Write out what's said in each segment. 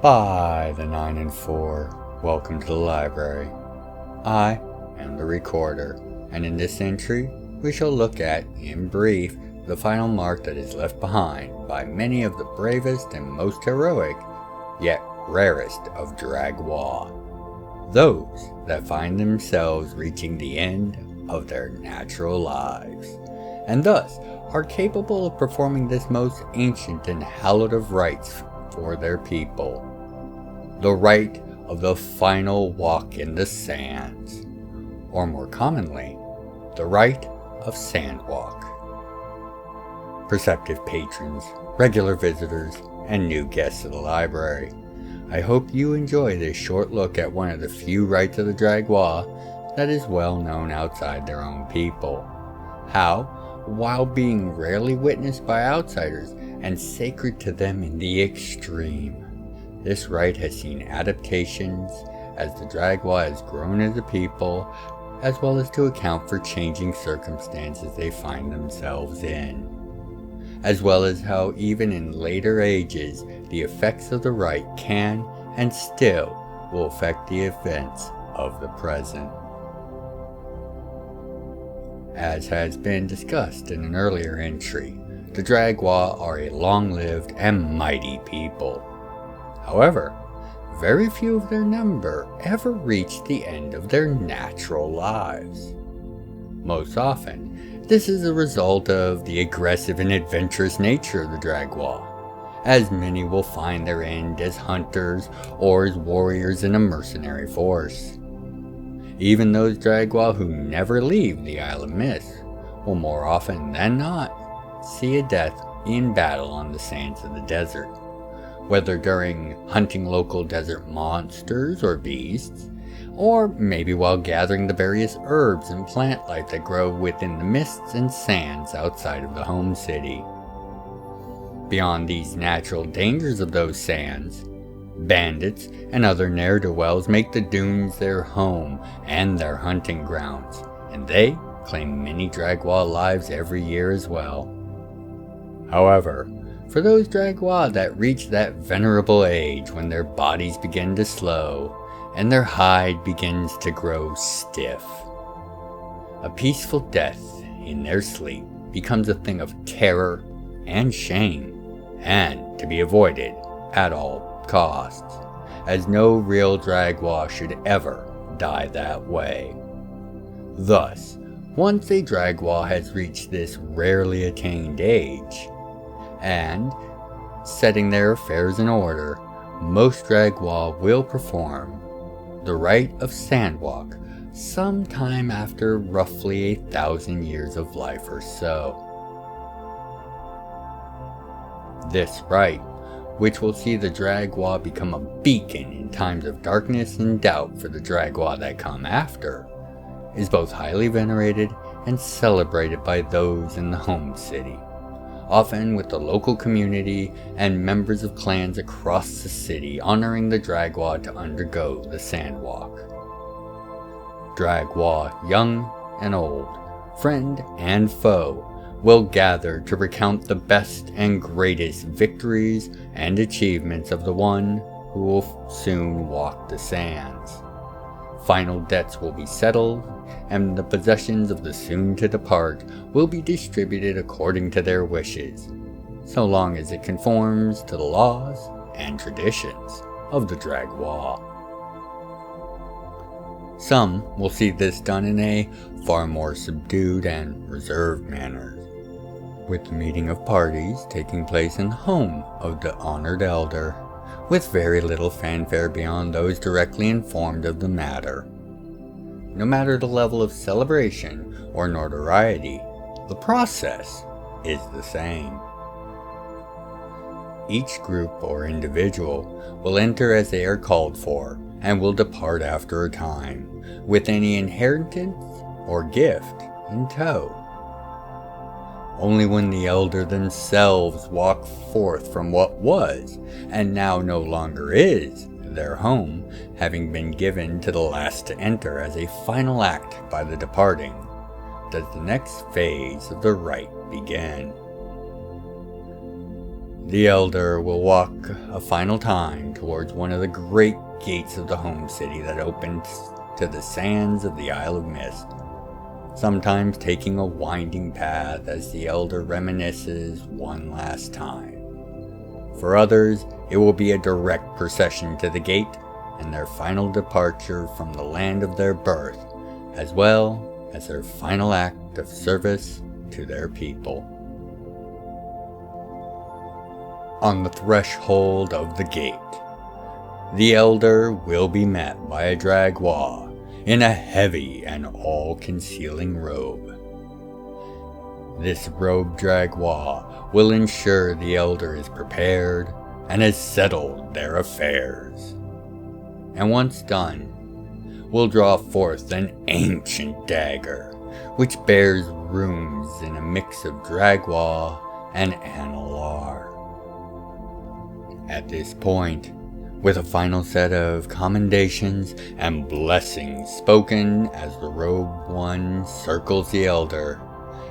by the 9 and 4. Welcome to the library. I am the recorder, and in this entry we shall look at, in brief, the final mark that is left behind by many of the bravest and most heroic, yet rarest of Dragwa. Those that find themselves reaching the end of their natural lives, and thus are capable of performing this most ancient and hallowed of rites for their people. The rite of the final walk in the sands, or more commonly, the Rite of Sandwalk. Perceptive patrons, regular visitors, and new guests to the library, I hope you enjoy this short look at one of the few rites of the Dragwa that is well known outside their own people. How, while being rarely witnessed by outsiders and sacred to them in the extreme, this rite has seen adaptations as the Dragwa has grown as a people, as well as to account for changing circumstances they find themselves in, as well as how even in later ages the effects of the rite can and still will affect the events of the present. As has been discussed in an earlier entry, the Dragwa are a long-lived and mighty people. However, very few of their number ever reach the end of their natural lives. Most often, this is a result of the aggressive and adventurous nature of the Dragwa, as many will find their end as hunters or as warriors in a mercenary force. Even those Dragwa who never leave the Isle of Mist will more often than not see a death in battle on the sands of the desert, whether during hunting local desert monsters or beasts, or maybe while gathering the various herbs and plant life that grow within the mists and sands outside of the home city. Beyond these natural dangers of those sands, bandits and other ne'er-do-wells make the dunes their home and their hunting grounds, and they claim many Dragwa lives every year as well. However, for those Dragwa that reach that venerable age when their bodies begin to slow and their hide begins to grow stiff, a peaceful death in their sleep becomes a thing of terror and shame, and to be avoided at all costs, as no real Dragwa should ever die that way. Thus, once a Dragwa has reached this rarely attained age, and setting their affairs in order, most Dragwa will perform the Rite of Sandwalk sometime after roughly 1,000 years of life or so. This rite, which will see the Dragwa become a beacon in times of darkness and doubt for the Dragwa that come after, is both highly venerated and celebrated by those in the home city, often with the local community and members of clans across the city honoring the Dragwa to undergo the Sandwalk. Dragwa, young and old, friend and foe, will gather to recount the best and greatest victories and achievements of the one who will soon walk the sands. Final debts will be settled, and the possessions of the soon-to-depart will be distributed according to their wishes, so long as it conforms to the laws and traditions of the Dragwa. Some will see this done in a far more subdued and reserved manner, with the meeting of parties taking place in the home of the honored elder, with very little fanfare beyond those directly informed of the matter. No matter the level of celebration or notoriety, the process is the same. Each group or individual will enter as they are called for and will depart after a time, with any inheritance or gift in tow. Only when the elder themselves walk forth from what was, and now no longer is, their home, having been given to the last to enter as a final act by the departing, does the next phase of the rite begin. The elder will walk a final time towards one of the great gates of the home city that opens to the sands of the Isle of Mist, sometimes taking a winding path as the elder reminisces one last time. For others, it will be a direct procession to the gate and their final departure from the land of their birth, as well as their final act of service to their people. On the threshold of the gate, the elder will be met by a Dragwa in a heavy and all-concealing robe. This robed Dragwa will ensure the elder is prepared and has settled their affairs. And once done, will draw forth an ancient dagger, which bears runes in a mix of Dragwa and Analar. At this point, with a final set of commendations and blessings spoken as the robed one circles the elder,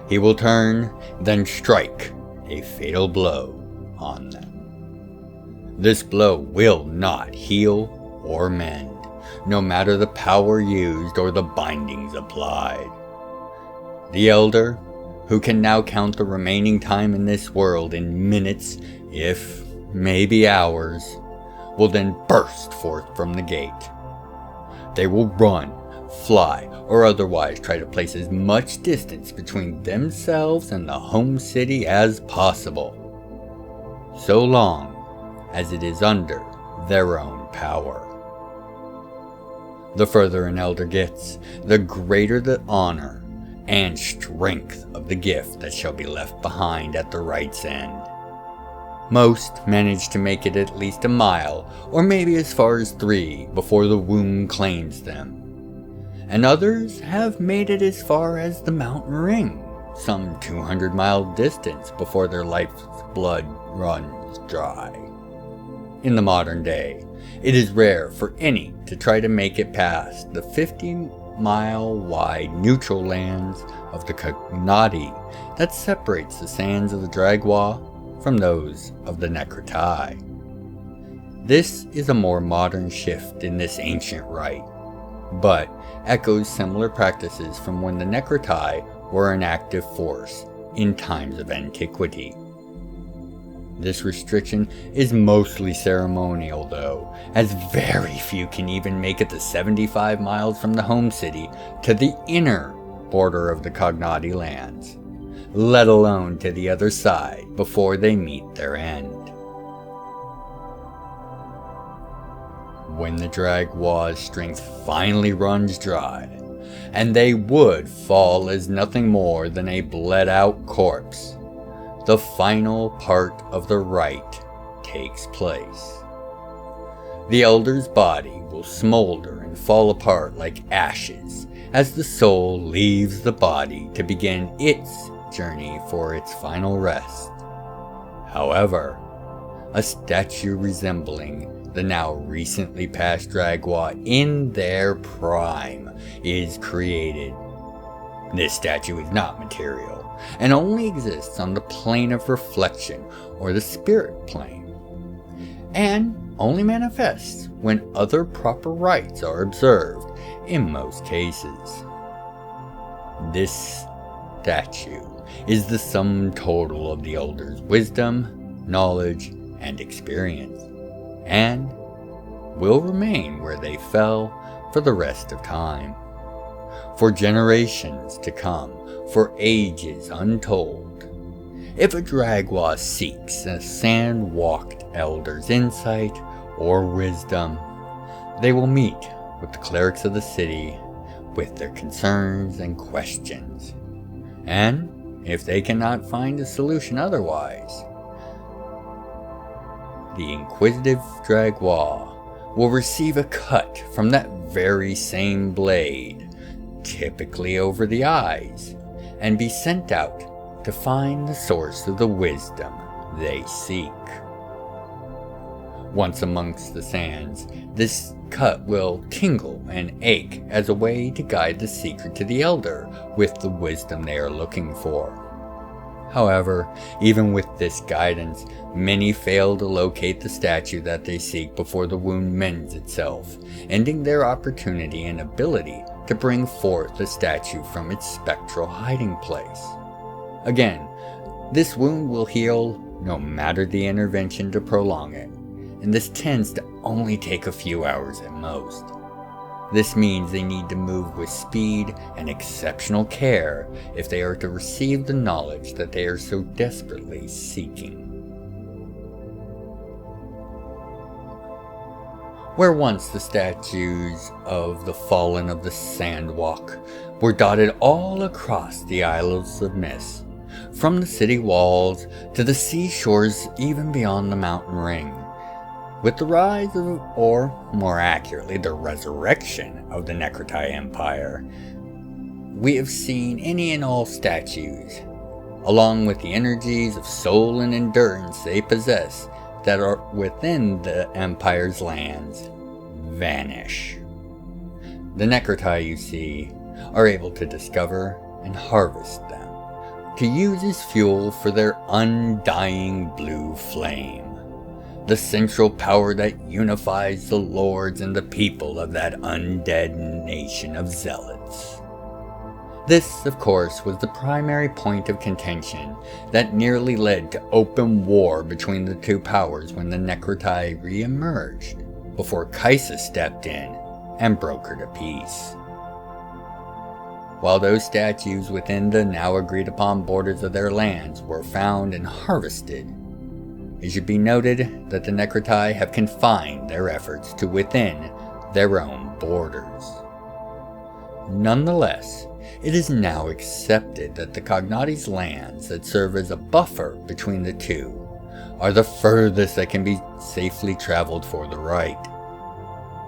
he will turn, then strike a fatal blow on them. This blow will not heal or mend, no matter the power used or the bindings applied. The elder, who can now count the remaining time in this world in minutes, if maybe hours, will then burst forth from the gate. They will run, fly, or otherwise try to place as much distance between themselves and the home city as possible, so long as it is under their own power. The further an elder gets, the greater the honor and strength of the gift that shall be left behind at the rite's end. Most manage to make it at least a mile, or maybe as far as 3, before the wound claims them. And others have made it as far as the mountain ring, some 200-mile distance before their life's blood runs dry. In the modern day, it is rare for any to try to make it past the 50-mile-wide neutral lands of the Cognati that separates the sands of the Dragwa from those of the Necrotai. This is a more modern shift in this ancient rite, but echoes similar practices from when the Necrotai were an active force in times of antiquity. This restriction is mostly ceremonial though, as very few can even make it the 75 miles from the home city to the inner border of the Cognati lands, let alone to the other side before they meet their end. When the Dragwa's strength finally runs dry, and they would fall as nothing more than a bled-out corpse, the final part of the rite takes place. The elder's body will smolder and fall apart like ashes as the soul leaves the body to begin its journey for its final rest. However, a statue resembling the now recently passed Dragwa in their prime is created. This statue is not material, and only exists on the plane of reflection, or the spirit plane, and only manifests when other proper rites are observed in most cases. This statue is the sum total of the elder's wisdom, knowledge, and experience, and will remain where they fell for the rest of time, for generations to come, for ages untold. If a Dragwa seeks a sand-walked elder's insight or wisdom, they will meet with the clerics of the city with their concerns and questions. And if they cannot find a solution otherwise, the inquisitive Dragwa will receive a cut from that very same blade, typically over the eyes, and be sent out to find the source of the wisdom they seek. Once amongst the sands, this cut will tingle and ache as a way to guide the seeker to the elder with the wisdom they are looking for. However, even with this guidance, many fail to locate the statue that they seek before the wound mends itself, ending their opportunity and ability to bring forth the statue from its spectral hiding place. Again, this wound will heal no matter the intervention to prolong it, and this tends to only take a few hours at most. This means they need to move with speed and exceptional care if they are to receive the knowledge that they are so desperately seeking. Where once the statues of the fallen of the Sandwalk were dotted all across the Isles of Mist, from the city walls to the seashores even beyond the mountain ring. With the rise of, or more accurately, the resurrection of the Necrotai Empire, we have seen any and all statues, along with the energies of soul and endurance they possess that are within the Empire's lands, vanish. The Necrotai, you see, are able to discover and harvest them, to use as fuel for their undying blue flame, the central power that unifies the lords and the people of that undead nation of zealots. This, of course, was the primary point of contention that nearly led to open war between the two powers when the Necrotai re-emerged, before Kaisa stepped in and brokered a peace. While those statues within the now agreed upon borders of their lands were found and harvested, it should be noted that the Necrotai have confined their efforts to within their own borders. Nonetheless, it is now accepted that the Cognati's lands that serve as a buffer between the two are the furthest that can be safely traveled for the Rite.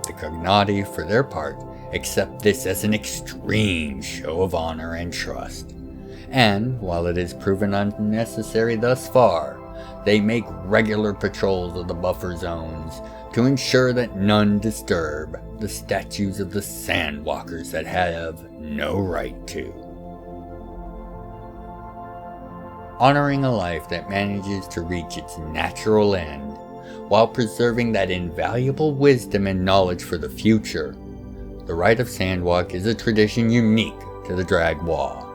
The Cognati, for their part, accept this as an extreme show of honor and trust, and while it is proven unnecessary thus far, they make regular patrols of the buffer zones to ensure that none disturb the statues of the Sandwalkers that have no right to. Honoring a life that manages to reach its natural end, while preserving that invaluable wisdom and knowledge for the future, the Rite of Sandwalk is a tradition unique to the Dragwa.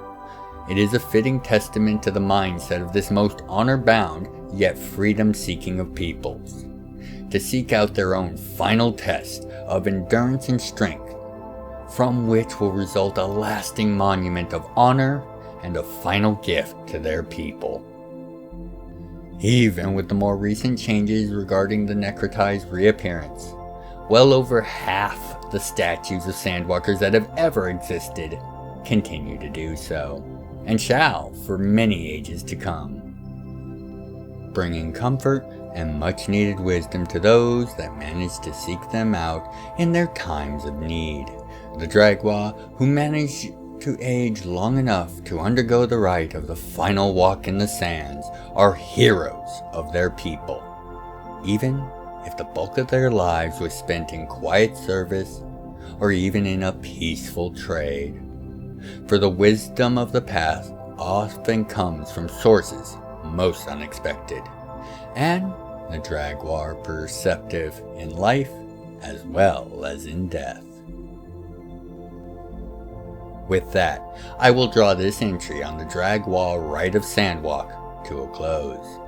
It is a fitting testament to the mindset of this most honor-bound yet freedom-seeking of peoples, to seek out their own final test of endurance and strength, from which will result a lasting monument of honor and a final gift to their people. Even with the more recent changes regarding the Necrotai's reappearance, well over half the statues of Sandwalkers that have ever existed continue to do so, and shall for many ages to come, bringing comfort and much needed wisdom to those that manage to seek them out in their times of need. The Dragwa, who manage to age long enough to undergo the rite of the final walk in the sands, are heroes of their people, even if the bulk of their lives was spent in quiet service or even in a peaceful trade. For the wisdom of the past often comes from sources most unexpected, and the Dragwa are perceptive in life as well as in death. With that, I will draw this entry on the Dragwa Rite of Sandwalk to a close.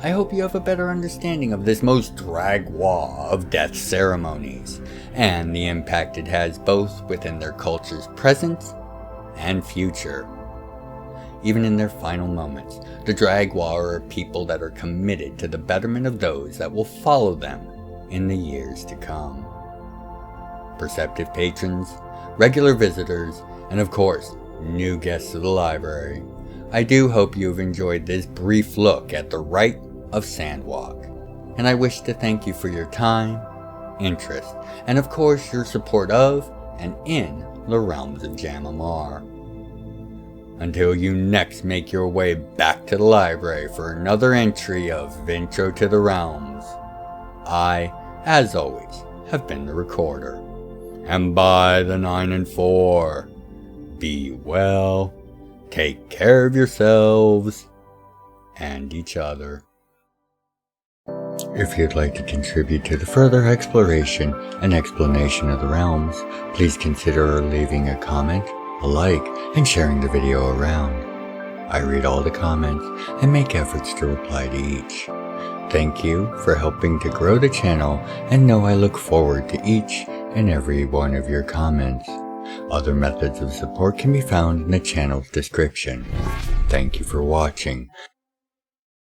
I hope you have a better understanding of this most Dragwa of death ceremonies, and the impact it has both within their culture's present and future. Even in their final moments, the Dragwa are a people that are committed to the betterment of those that will follow them in the years to come. Perceptive patrons, regular visitors, and of course, new guests of the library, I do hope you have enjoyed this brief look at the Rite of Sandwalk, and I wish to thank you for your time, interest, and of course your support of and in the Realms of Jam'mar. Until you next make your way back to the library for another entry of Intro to the Realms, I, as always, have been the Recorder. And by the 9 and 4, be well, take care of yourselves, and each other. If you'd like to contribute to the further exploration and explanation of the realms, please consider leaving a comment, a like, and sharing the video around. I read all the comments and make efforts to reply to each. Thank you for helping to grow the channel, and know I look forward to each and every one of your comments. Other methods of support can be found in the channel's description. Thank you for watching.